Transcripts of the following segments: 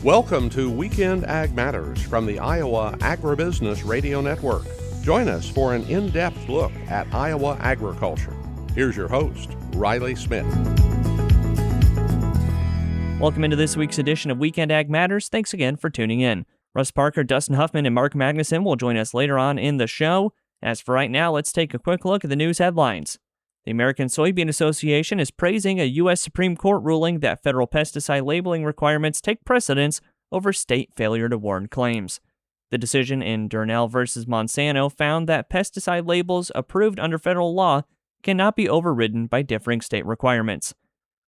Welcome to Weekend Ag Matters from the Iowa Agribusiness Radio Network. Join us for an in-depth look at Iowa agriculture. Here's your host, Riley Smith. Welcome into this week's edition of Weekend Ag Matters. Thanks again for tuning in. Russ Parker, Dustin Hoffmann, and Mark Magnuson will join us later on in the show. As for right now, let's take a quick look at the news headlines. The American Soybean Association is praising a U.S. Supreme Court ruling that federal pesticide labeling requirements take precedence over state failure to warn claims. The decision in Durnell v. Monsanto found that pesticide labels approved under federal law cannot be overridden by differing state requirements.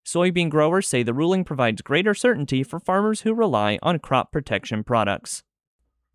Soybean growers say the ruling provides greater certainty for farmers who rely on crop protection products.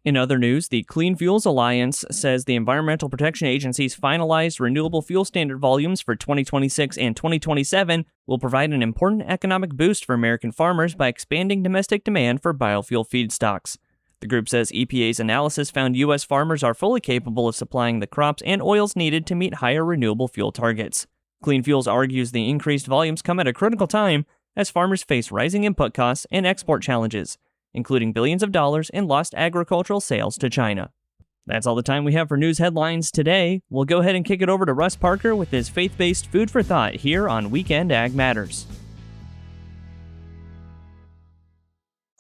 In other news, the Clean Fuels Alliance says the Environmental Protection Agency's finalized renewable fuel standard volumes for 2026 and 2027 will provide an important economic boost for American farmers by expanding domestic demand for biofuel feedstocks. The group says EPA's analysis found U.S. farmers are fully capable of supplying the crops and oils needed to meet higher renewable fuel targets. Clean Fuels argues the increased volumes come at a critical time as farmers face rising input costs and export challenges, including billions of dollars in lost agricultural sales to China. That's all the time we have for news headlines today. We'll go ahead and kick it over to Russ Parker with his faith-based food for thought here on Weekend Ag Matters.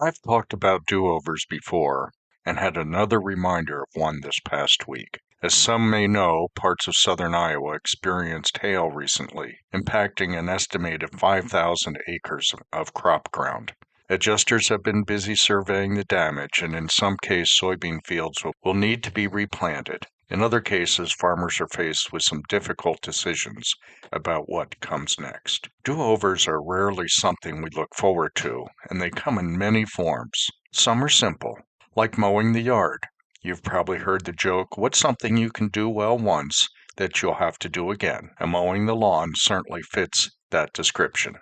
I've talked about do-overs before and had another reminder of one this past week. As some may know, parts of southern Iowa experienced hail recently, impacting an estimated 5,000 acres of crop ground. Adjusters have been busy surveying the damage, and in some cases, soybean fields will need to be replanted. In other cases, farmers are faced with some difficult decisions about what comes next. Do-overs are rarely something we look forward to, and they come in many forms. Some are simple, like mowing the yard. You've probably heard the joke, what's something you can do well once that you'll have to do again? And mowing the lawn certainly fits that description.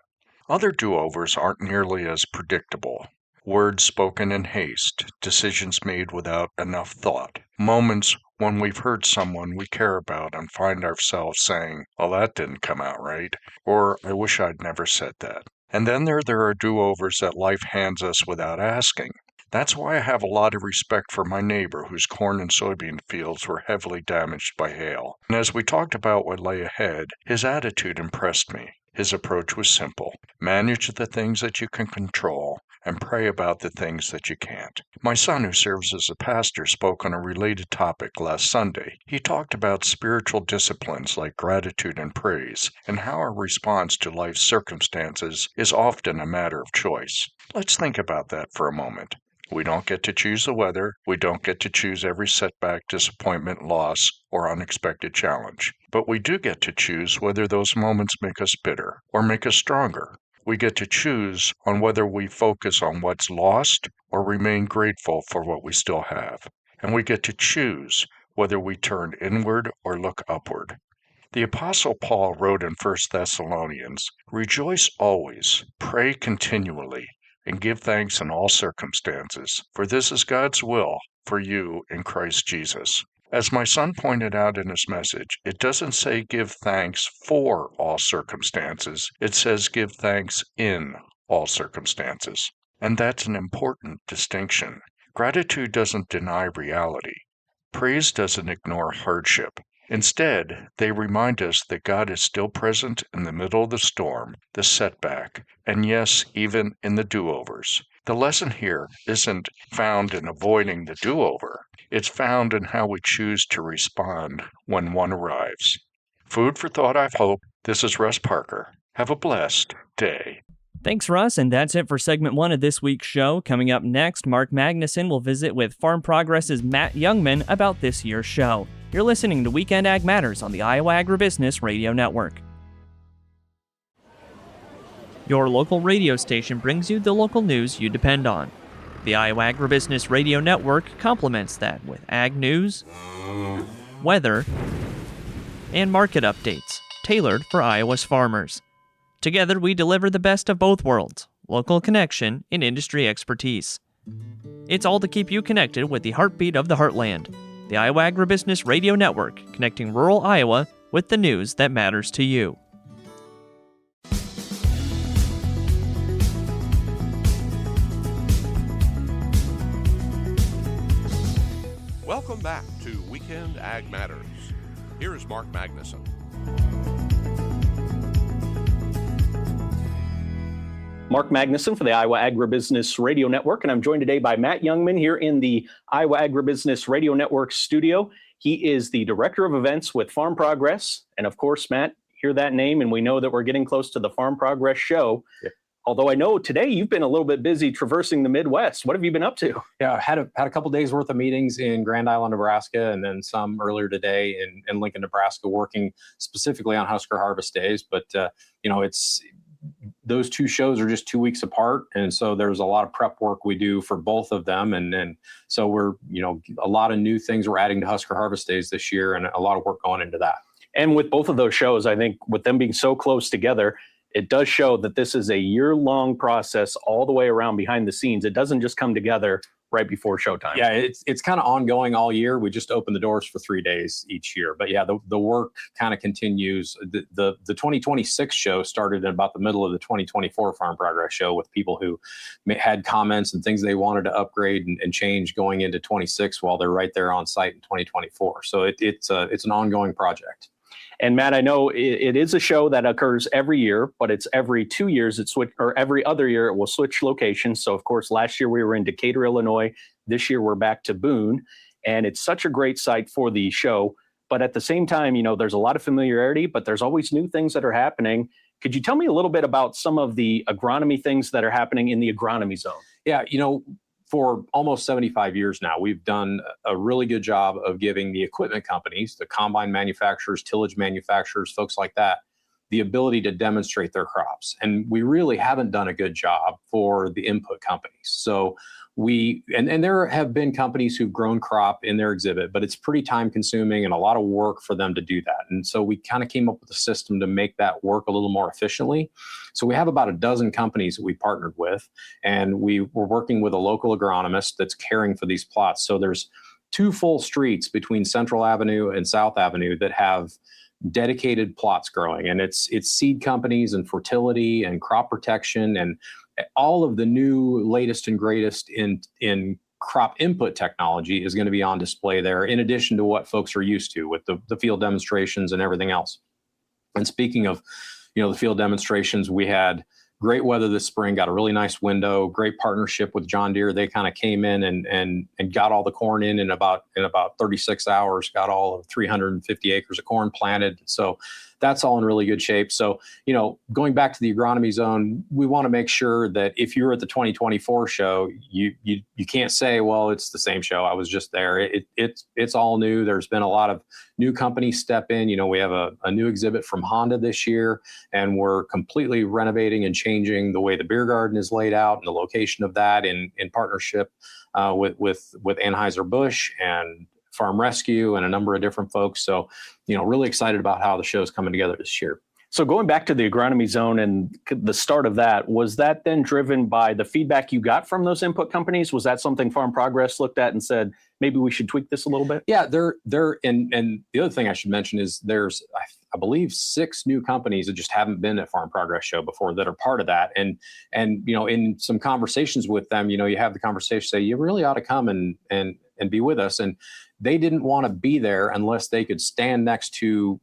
Other do-overs aren't nearly as predictable. Words spoken in haste, decisions made without enough thought, moments when we've heard someone we care about and find ourselves saying, well, that didn't come out right, or I wish I'd never said that. And then there are do-overs that life hands us without asking. That's why I have a lot of respect for my neighbor whose corn and soybean fields were heavily damaged by hail. And as we talked about what lay ahead, his attitude impressed me. His approach was simple. Manage the things that you can control and pray about the things that you can't. My son, who serves as a pastor, spoke on a related topic last Sunday. He talked about spiritual disciplines like gratitude and praise, and how our response to life's circumstances is often a matter of choice. Let's think about that for a moment. We don't get to choose the weather. We don't get to choose every setback, disappointment, loss, or unexpected challenge. But we do get to choose whether those moments make us bitter or make us stronger. We get to choose on whether we focus on what's lost or remain grateful for what we still have. And we get to choose whether we turn inward or look upward. The Apostle Paul wrote in 1 Thessalonians, "Rejoice always, pray continually, and give thanks in all circumstances, for this is God's will for you in Christ Jesus." As my son pointed out in his message, it doesn't say give thanks for all circumstances. It says give thanks in all circumstances. And that's an important distinction. Gratitude doesn't deny reality. Praise doesn't ignore hardship. Instead, they remind us that God is still present in the middle of the storm, the setback, and yes, even in the do-overs. The lesson here isn't found in avoiding the do-over. It's found in how we choose to respond when one arrives. Food for thought, I hope. This is Russ Parker. Have a blessed day. Thanks, Russ, and that's it for segment 1 of this week's show. Coming up next, Mark Magnuson will visit with Farm Progress's Matt Jungmann about this year's show. You're listening to Weekend Ag Matters on the Iowa Agribusiness Radio Network. Your local radio station brings you the local news you depend on. The Iowa Agribusiness Radio Network complements that with ag news, weather, and market updates tailored for Iowa's farmers. Together, we deliver the best of both worlds, local connection and industry expertise. It's all to keep you connected with the heartbeat of the heartland. The Iowa Agribusiness Radio Network, connecting rural Iowa with the news that matters to you. Welcome back to Weekend Ag Matters. Here's Mark Magnuson. Mark Magnuson for the Iowa Agribusiness Radio Network, and I'm joined today by Matt Jungmann here in the Iowa Agribusiness Radio Network studio. He is the Director of Events with Farm Progress, and of course, Matt, hear that name, and we know that we're getting close to the Farm Progress show. Yep. Although I know today you've been a little bit busy traversing the Midwest. What have you been up to? Yeah, I had a couple days worth of meetings in Grand Island, Nebraska, and then some earlier today in Lincoln, Nebraska, working specifically on Husker Harvest Days. But it's those two shows are just 2 weeks apart, and so there's a lot of prep work we do for both of them, and so we're a lot of new things we're adding to Husker Harvest Days this year, and a lot of work going into that. And with both of those shows, I think with them being so close together, it does show that this is a year-long process all the way around behind the scenes. It doesn't just come together right before showtime. Yeah, it's kind of ongoing all year. We just open the doors for 3 days each year. But yeah, the work kind of continues. The 2026 show started in about the middle of the 2024 Farm Progress show with people who had comments and things they wanted to upgrade and change going into 26 while they're right there on site in 2024. So it's an ongoing project. And Matt, I know it is a show that occurs every year, but it's every 2 years or every other year it will switch locations. So of course, last year we were in Decatur, Illinois. This year we're back to Boone, and it's such a great site for the show. But at the same time, there's a lot of familiarity, but there's always new things that are happening. Could you tell me a little bit about some of the agronomy things that are happening in the agronomy zone? Yeah, for almost 75 years now, we've done a really good job of giving the equipment companies, the combine manufacturers, tillage manufacturers, folks like that, the ability to demonstrate their crops. And we really haven't done a good job for the input companies. So and there have been companies who've grown crop in their exhibit, but it's pretty time consuming and a lot of work for them to do that. And so we kind of came up with a system to make that work a little more efficiently. So we have about a dozen companies that we partnered with, and we were working with a local agronomist that's caring for these plots. So there's 2 full streets between Central Avenue and South Avenue that have dedicated plots growing, and it's seed companies and fertility and crop protection and all of the new latest and greatest in crop input technology is going to be on display there, in addition to what folks are used to with the field demonstrations and everything else. And speaking of, the field demonstrations, we had great weather this spring, got a really nice window, great partnership with John Deere. They kind of came in and got all the corn in about 36 hours, got all of 350 acres of corn planted. So that's all in really good shape. So, going back to the agronomy zone, we want to make sure that if you're at the 2024 show, you can't say, well, it's the same show, I was just there. It's all new. There's been a lot of new companies step in. We have a new exhibit from Honda this year, and we're completely renovating and changing the way the beer garden is laid out and the location of that in partnership with Anheuser-Busch and Farm Rescue and a number of different folks. So, really excited about how the show's coming together this year. So going back to the agronomy zone and the start of that, was that then driven by the feedback you got from those input companies? Was that something Farm Progress looked at and said, maybe we should tweak this a little bit? Yeah, and the other thing I should mention is there's, I believe, 6 new companies that just haven't been at Farm Progress Show before that are part of that. And in some conversations with them, you have the conversation, say, you really ought to come and be with us. And they didn't want to be there unless they could stand next to,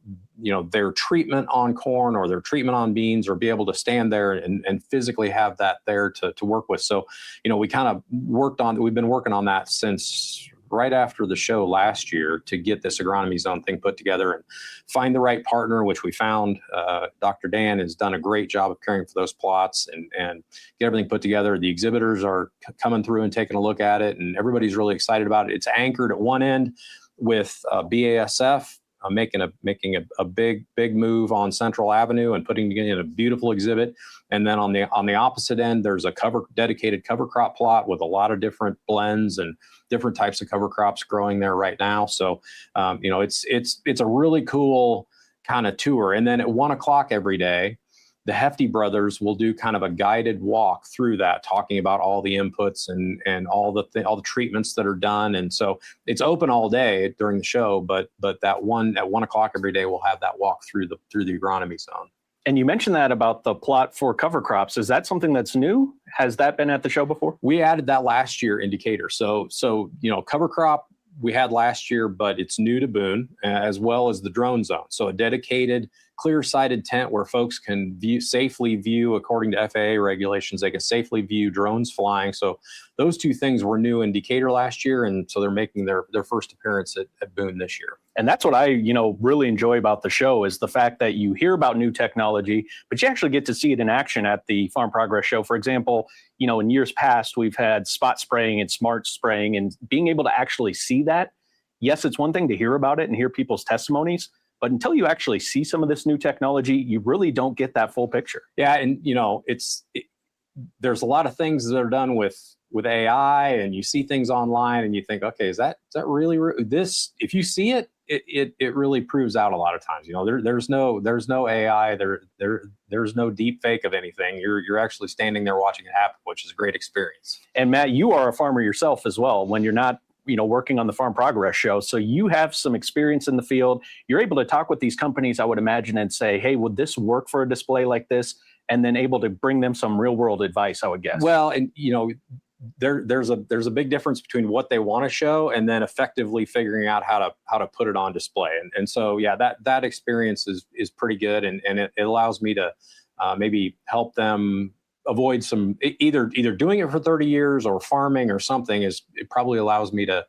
their treatment on corn or their treatment on beans, or be able to stand there and physically have that there to work with. So, we kind of we've been working on that since right after the show last year to get this agronomy zone thing put together and find the right partner, which we found. Dr. Dan has done a great job of caring for those plots and get everything put together. The exhibitors are coming through and taking a look at it, and everybody's really excited about it. It's anchored at one end with BASF making a big move on Central Avenue and putting together a beautiful exhibit. And then on the opposite end, there's a dedicated cover crop plot with a lot of different blends and different types of cover crops growing there right now. So, it's a really cool kind of tour. And then at 1:00 every day, the Hefty brothers will do kind of a guided walk through that, talking about all the inputs and all the treatments that are done. And so it's open all day during the show, but at 1:00 every day, we'll have that walk through the agronomy zone. And you mentioned that about the plot for cover crops. Is that something that's new? Has that been at the show before? We added that last year in Decatur. So cover crop we had last year, but it's new to Boone, as well as the drone zone. So a dedicated, clear-sighted tent where folks can safely view, according to FAA regulations, they can safely view drones flying. So those two things were new in Decatur last year, and so they're making their first appearance at Boone this year. And that's what I, really enjoy about the show is the fact that you hear about new technology, but you actually get to see it in action at the Farm Progress Show. For example, in years past, we've had spot spraying and smart spraying, and being able to actually see that. Yes, it's one thing to hear about it and hear people's testimonies, but until you actually see some of this new technology, you really don't get that full picture. Yeah, and there's a lot of things that are done with AI, and you see things online, and you think, okay, is that really this? If you see it, it really proves out a lot of times. There's no AI, there's no deep fake of anything. You're actually standing there watching it happen, which is a great experience. And Matt, you are a farmer yourself as well. When you're not working on the Farm Progress Show. So you have some experience in the field. You're able to talk with these companies, I would imagine, and say, hey, would this work for a display like this? And then able to bring them some real world advice, I would guess. Well, and there's a big difference between what they want to show and then effectively figuring out how to put it on display. And so, yeah, that experience is pretty good. And it allows me to maybe help them avoid some either doing it for 30 years or farming or something. It probably allows me to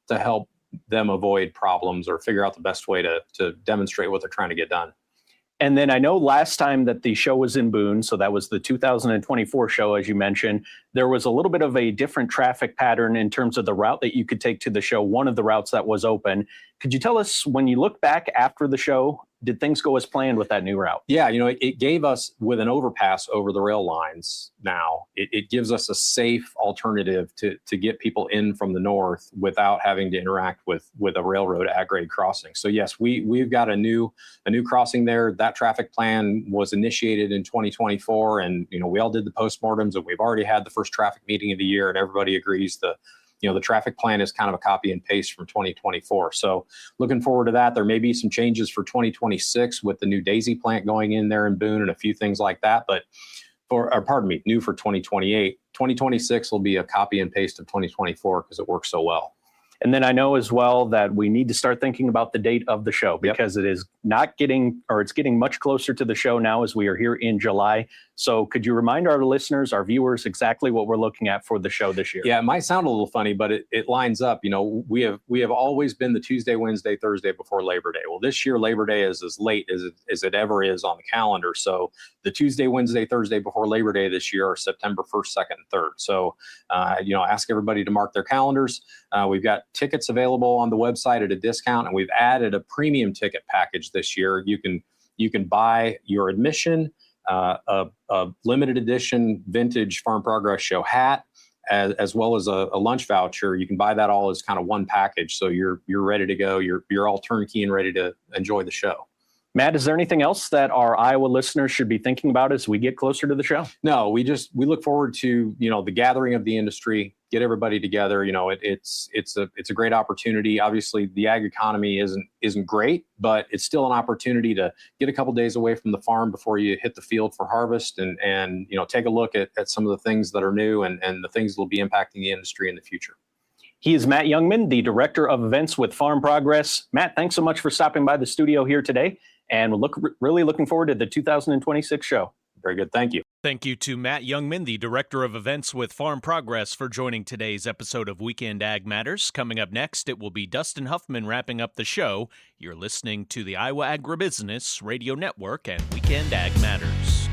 help them avoid problems or figure out the best way to demonstrate what they're trying to get done. And then I know last time that the show was in Boone, so that was the 2024 show, as you mentioned, there was a little bit of a different traffic pattern in terms of the route that you could take to the show, one of the routes that was open. Could you tell us, when you look back after the show, did things go as planned with that new route? Yeah, it gave us, with an overpass over the rail lines now, it gives us a safe alternative to get people in from the north without having to interact with a railroad at-grade crossing. So yes, we've got a new crossing there. That traffic plan was initiated in 2024, and we all did the postmortems, and we've already had the first traffic meeting of the year, and everybody agrees the traffic plan is kind of a copy and paste from 2024. So looking forward to that. There may be some changes for 2026 with the new Daisy plant going in there in Boone and a few things like that. But new for 2028. 2026 will be a copy and paste of 2024 because it works so well. And then I know as well that we need to start thinking about the date of the show, because it is it's getting much closer to the show now as we are here in July. So could you remind our listeners, our viewers, exactly what we're looking at for the show this year? Yeah, it might sound a little funny, but it lines up. We have always been the Tuesday, Wednesday, Thursday before Labor Day. Well, this year Labor Day is as late as it ever is on the calendar. So the Tuesday, Wednesday, Thursday before Labor Day this year are September 1st, 2nd, and 3rd. So ask everybody to mark their calendars. We've got tickets available on the website at a discount, and we've added a premium ticket package this year. You can buy your admission, a limited edition vintage Farm Progress Show hat, as well as a lunch voucher. You can buy that all as kind of one package, so you're ready to go. You're all turnkey and ready to enjoy the show. Matt, is there anything else that our Iowa listeners should be thinking about as we get closer to the show? No, we look forward to the gathering of the industry, get everybody together. It's a great opportunity. Obviously, the ag economy isn't great, but it's still an opportunity to get a couple days away from the farm before you hit the field for harvest, and take a look at some of the things that are new and the things that will be impacting the industry in the future. He is Matt Jungmann, the Director of Events with Farm Progress. Matt, thanks so much for stopping by the studio here today. And we're really looking forward to the 2026 show. Very good. Thank you. Thank you to Matt Jungmann, the Director of Events with Farm Progress, for joining today's episode of Weekend Ag Matters. Coming up next, it will be Dustin Hoffmann wrapping up the show. You're listening to the Iowa Agribusiness Radio Network and Weekend Ag Matters.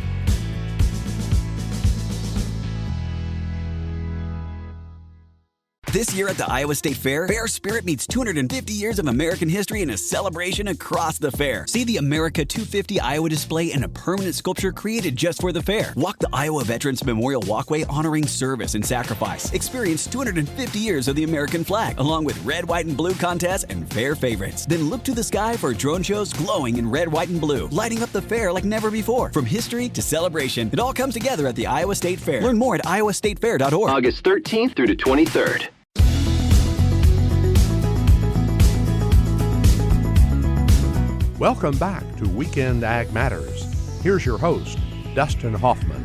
This year at the Iowa State Fair, Fair Spirit meets 250 years of American history in a celebration across the fair. See the America 250 Iowa display and a permanent sculpture created just for the fair. Walk the Iowa Veterans Memorial Walkway honoring service and sacrifice. Experience 250 years of the American flag, along with red, white, and blue contests and fair favorites. Then look to the sky for drone shows glowing in red, white, and blue, lighting up the fair like never before. From history to celebration, it all comes together at the Iowa State Fair. Learn more at iowastatefair.org. August 13th through the 23rd. Welcome back to Weekend Ag Matters. Here's your host, Dustin Hoffmann.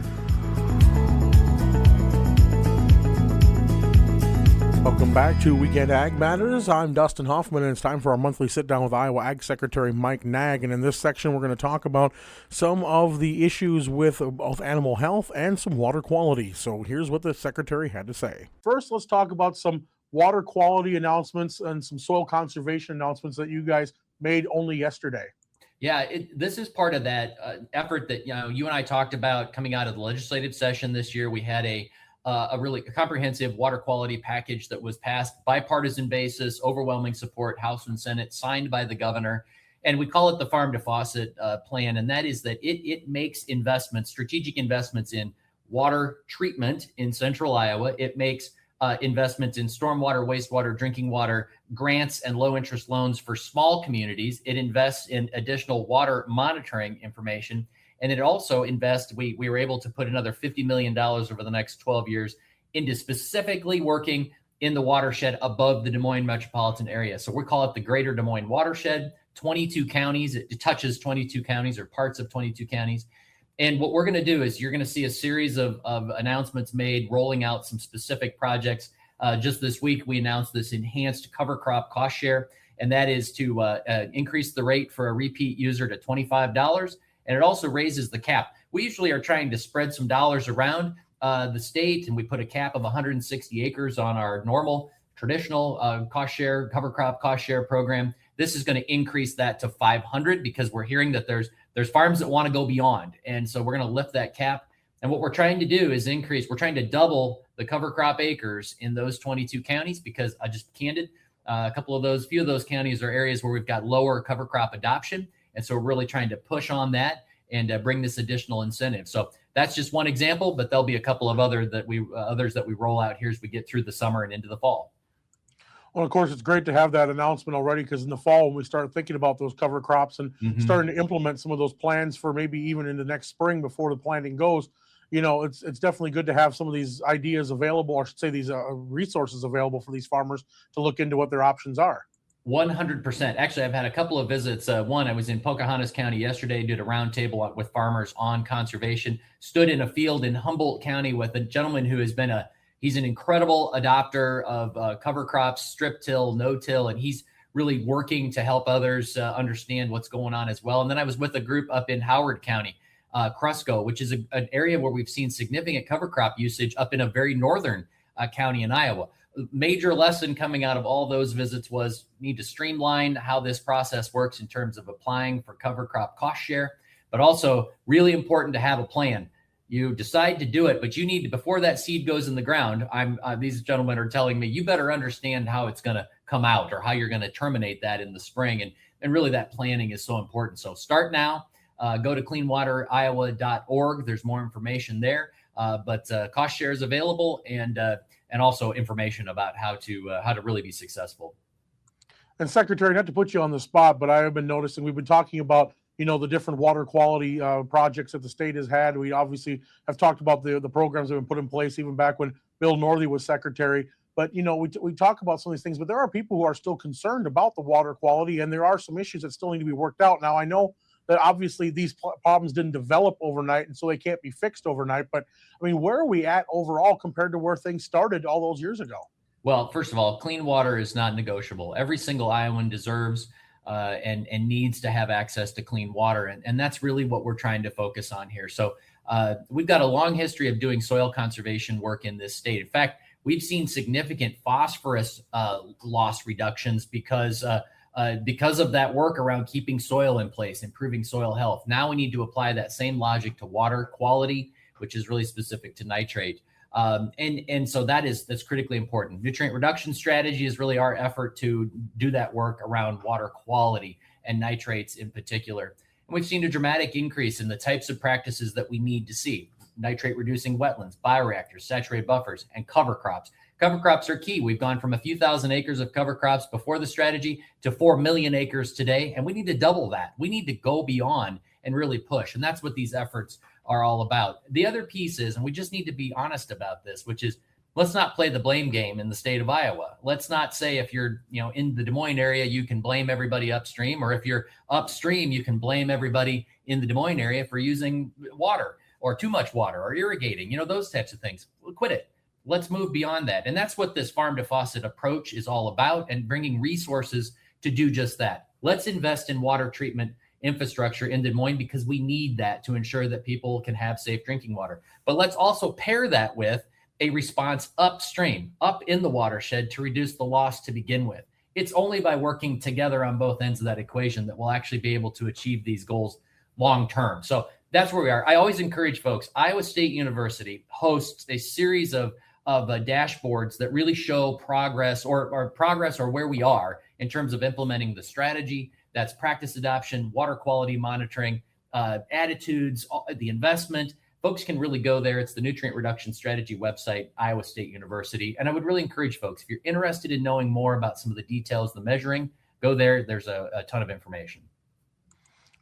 Welcome back to Weekend Ag Matters. I'm Dustin Hoffmann, and it's time for our monthly sit-down with Iowa Ag Secretary Mike Naig. And in this section, we're going to talk about some of the issues with both animal health and some water quality. So here's what the Secretary had to say. First, let's talk about some water quality announcements and some soil conservation announcements that you guys made only yesterday. Yeah, this is part of that effort that you and I talked about coming out of the legislative session this year. We had a really comprehensive water quality package that was passed bipartisan basis, overwhelming support, House and Senate, signed by the governor. And we call it the Farm to Faucet plan. And that is that it makes investments, strategic investments in water treatment in central Iowa. It makes investments in stormwater, wastewater, drinking water, grants, and low interest loans for small communities. It invests in additional water monitoring information. And it also invests, we were able to put another $50 million over the next 12 years into specifically working in the watershed above the Des Moines metropolitan area. So we call it the Greater Des Moines Watershed, 22 counties. It touches 22 counties or parts of 22 counties. And what we're going to do is you're going to see a series of announcements made rolling out some specific projects. Just this week, we announced this enhanced cover crop cost share, and that is to increase the rate for a repeat user to $25. And it also raises the cap. We usually are trying to spread some dollars around the state, and we put a cap of 160 acres on our normal traditional cost share, cover crop cost share program. This is going to increase that to 500 because we're hearing that there's farms that want to go beyond. And so we're going to lift that cap. And what we're trying to do is we're trying to double the cover crop acres in those 22 counties because I just candid, few of those counties are areas where we've got lower cover crop adoption. And so we're really trying to push on that and bring this additional incentive. So that's just one example, but there'll be a couple of others that we roll out here as we get through the summer and into the fall. Well, of course, it's great to have that announcement already because in the fall, when we start thinking about those cover crops and starting to implement some of those plans for maybe even in the next spring before the planting goes, it's definitely good to have some of these ideas available, or I should say these resources available for these farmers to look into what their options are. 100%. Actually, I've had a couple of visits. One, I was in Pocahontas County yesterday, did a roundtable with farmers on conservation, stood in a field in Humboldt County with a gentleman who has been he's an incredible adopter of cover crops, strip till, no till, and he's really working to help others understand what's going on as well. And then I was with a group up in Howard County, Cresco, which is an area where we've seen significant cover crop usage up in a very northern county in Iowa. Major lesson coming out of all those visits was need to streamline how this process works in terms of applying for cover crop cost share, but also really important to have a plan. You decide to do it, but you need to, before that seed goes in the ground, these gentlemen are telling me, you better understand how it's going to come out or how you're going to terminate that in the spring. And really that planning is so important. So start now, go to cleanwateriowa.org. There's more information there, but cost share is available and also information about how to really be successful. And Secretary, not to put you on the spot, but I have been noticing we've been talking about the different water quality projects that the state has had. We obviously have talked about the programs that have been put in place even back when Bill Northey was secretary. But, we talk about some of these things, but there are people who are still concerned about the water quality, and there are some issues that still need to be worked out. Now, I know that obviously these problems didn't develop overnight, and so they can't be fixed overnight. But, where are we at overall compared to where things started all those years ago? Well, first of all, clean water is not negotiable. Every single Iowan deserves and needs to have access to clean water. And that's really what we're trying to focus on here. So we've got a long history of doing soil conservation work in this state. In fact, we've seen significant phosphorus loss reductions because of that work around keeping soil in place, improving soil health. Now we need to apply that same logic to water quality, which is really specific to nitrate. And so that's critically important. Nutrient reduction strategy is really our effort to do that work around water quality and nitrates in particular. And we've seen a dramatic increase in the types of practices that we need to see: nitrate reducing wetlands, bioreactors, saturated buffers, and cover crops. Cover crops are key. We've gone from a few thousand acres of cover crops before the strategy to 4 million acres today, and we need to double that. We need to go beyond and really push, and that's what these efforts are all about. The other piece is, and we just need to be honest about this, which is, let's not play the blame game in the state of Iowa. Let's not say if you're, in the Des Moines area, you can blame everybody upstream, or if you're upstream, you can blame everybody in the Des Moines area for using water or too much water or irrigating, those types of things. Quit it. Let's move beyond that. And that's what this farm to faucet approach is all about, and bringing resources to do just that. Let's invest in water treatment infrastructure in Des Moines because we need that to ensure that people can have safe drinking water. But let's also pair that with a response upstream, up in the watershed, to reduce the loss to begin with. It's only by working together on both ends of that equation that we'll actually be able to achieve these goals long term. So that's where we are. I always encourage folks. Iowa State University hosts a series of dashboards that really show progress or where we are in terms of implementing the strategy. That's practice adoption, water quality monitoring, attitudes, the investment. Folks can really go there. It's the Nutrient Reduction Strategy website, Iowa State University. And I would really encourage folks, if you're interested in knowing more about some of the details, the measuring, go there. There's a ton of information.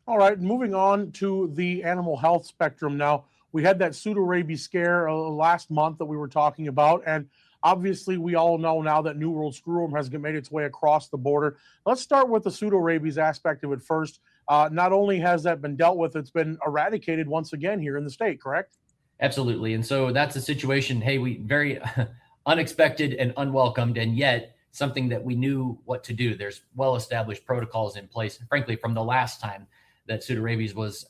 All right, moving on to the animal health spectrum now. We had that pseudorabies scare last month that we were talking about, and obviously we all know now that New World screwworm has made its way across the border. Let's start with the pseudorabies aspect of it first. Not only has that been dealt with, it's been eradicated once again here in the state, correct? Absolutely. And so that's a situation, hey, we very unexpected and unwelcomed, and yet something that we knew what to do. There's well-established protocols in place, frankly, from the last time that pseudorabies was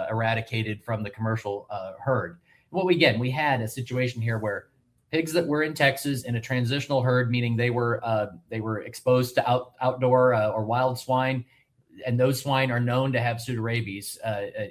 eradicated from the commercial herd. Well, again, we had a situation here where pigs that were in Texas in a transitional herd, meaning they were exposed to outdoor or wild swine, and those swine are known to have pseudorabies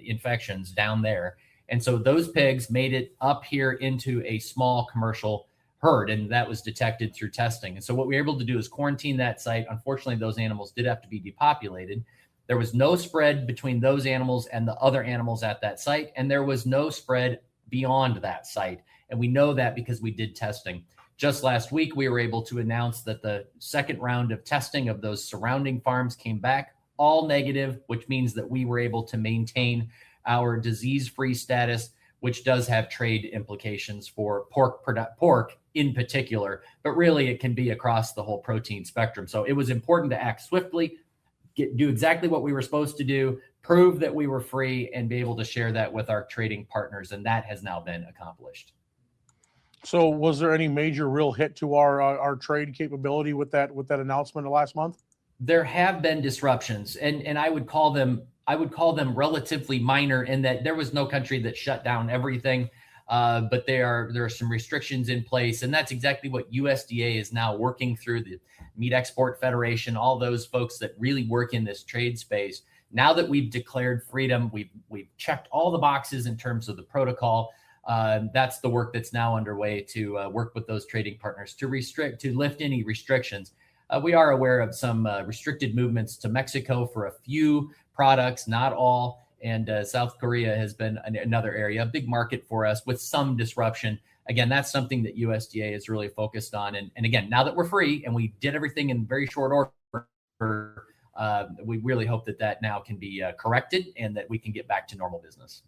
infections down there. And so those pigs made it up here into a small commercial herd, and that was detected through testing. And so what we were able to do is quarantine that site. Unfortunately, those animals did have to be depopulated. There was no spread between those animals and the other animals at that site, and there was no spread beyond that site. And we know that because we did testing. Just last week, we were able to announce that the second round of testing of those surrounding farms came back all negative, which means that we were able to maintain our disease-free status, which does have trade implications for pork in particular, but really it can be across the whole protein spectrum. So it was important to act swiftly, do exactly what we were supposed to do, prove that we were free, and be able to share that with our trading partners. And that has now been accomplished. So was there any major real hit to our trade capability with that announcement of last month? There have been disruptions, and I would call them relatively minor in that there was no country that shut down everything, but there are some restrictions in place, and that's exactly what USDA is now working through, the Meat Export Federation, all those folks that really work in this trade space. Now that we've declared freedom, we've checked all the boxes in terms of the protocol. That's the work that's now underway to work with those trading partners to lift any restrictions. We are aware of some restricted movements to Mexico for a few products, not all. And South Korea has been another area, a big market for us with some disruption. Again, that's something that USDA is really focused on. And again, now that we're free and we did everything in very short order, we really hope that now can be corrected and that we can get back to normal business.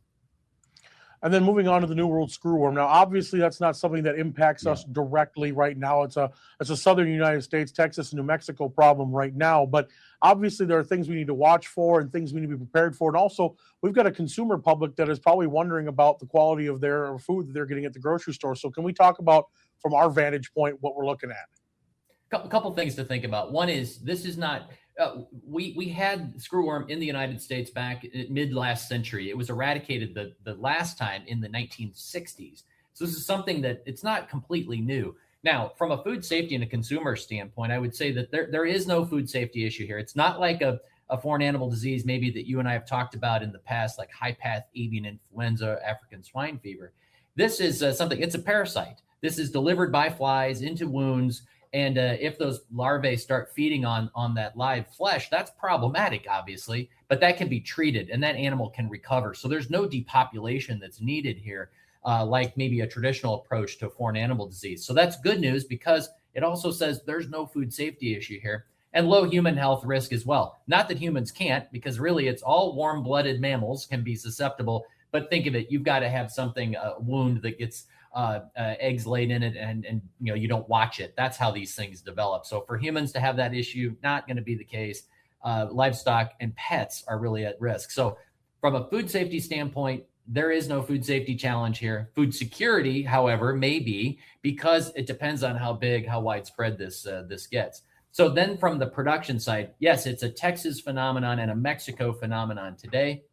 And then moving on to the New World screwworm. Now, obviously, that's not something that impacts us directly right now. It's a southern United States, Texas, and New Mexico problem right now. But obviously, there are things we need to watch for and things we need to be prepared for. And also, we've got a consumer public that is probably wondering about the quality of their food that they're getting at the grocery store. So can we talk about, from our vantage point, what we're looking at? A couple things to think about. One is, this is not we had screwworm in the United States back mid last century. It was eradicated the last time in the 1960s. So this is something that it's not completely new. Now, from a food safety and a consumer standpoint, I would say that there is no food safety issue here. It's not like a foreign animal disease maybe that you and I have talked about in the past, like high-path avian influenza, African swine fever. This is it's a parasite. This is delivered by flies into wounds. And if those larvae start feeding on that live flesh, that's problematic, obviously, but that can be treated and that animal can recover. So there's no depopulation that's needed here, like maybe a traditional approach to a foreign animal disease. So that's good news because it also says there's no food safety issue here and low human health risk as well. Not that humans can't, because really it's all warm-blooded mammals can be susceptible. But think of it, you've got to have something, a wound that gets eggs laid in it and you don't watch it. That's how these things develop. So for humans to have that issue, not going to be the case. Livestock and pets are really at risk. So from a food safety standpoint, there is no food safety challenge here. Food security, however, may be, because it depends on how big, how widespread this gets. So then from the production side, yes, it's a Texas phenomenon and a Mexico phenomenon today.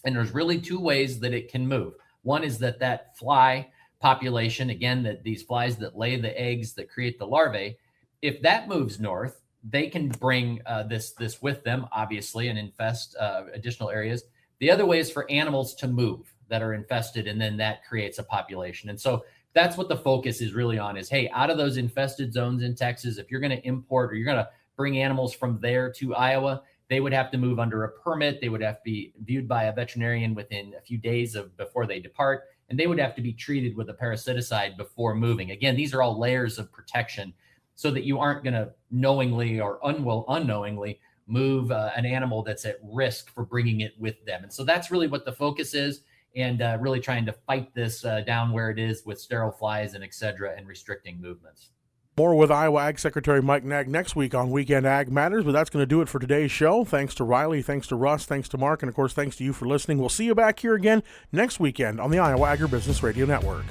And there's really two ways that it can move. One is that fly population, again, that these flies that lay the eggs that create the larvae, if that moves north, they can bring this with them, obviously, and infest additional areas. The other way is for animals to move that are infested, and then that creates a population. And so that's what the focus is really on is, hey, out of those infested zones in Texas, if you're going to import or you're going to bring animals from there to Iowa, they would have to move under a permit. They would have to be viewed by a veterinarian within a few days before they depart, and they would have to be treated with a parasiticide before moving. Again, these are all layers of protection so that you aren't going to knowingly or unknowingly move an animal that's at risk for bringing it with them. And so that's really what the focus is, and really trying to fight this down where it is with sterile flies and et cetera, and restricting movements. More with Iowa Ag Secretary Mike Naig next week on Weekend Ag Matters, but that's going to do it for today's show. Thanks to Riley, thanks to Russ, thanks to Mark, and of course, thanks to you for listening. We'll see you back here again next weekend on the Iowa Agribusiness Radio Network.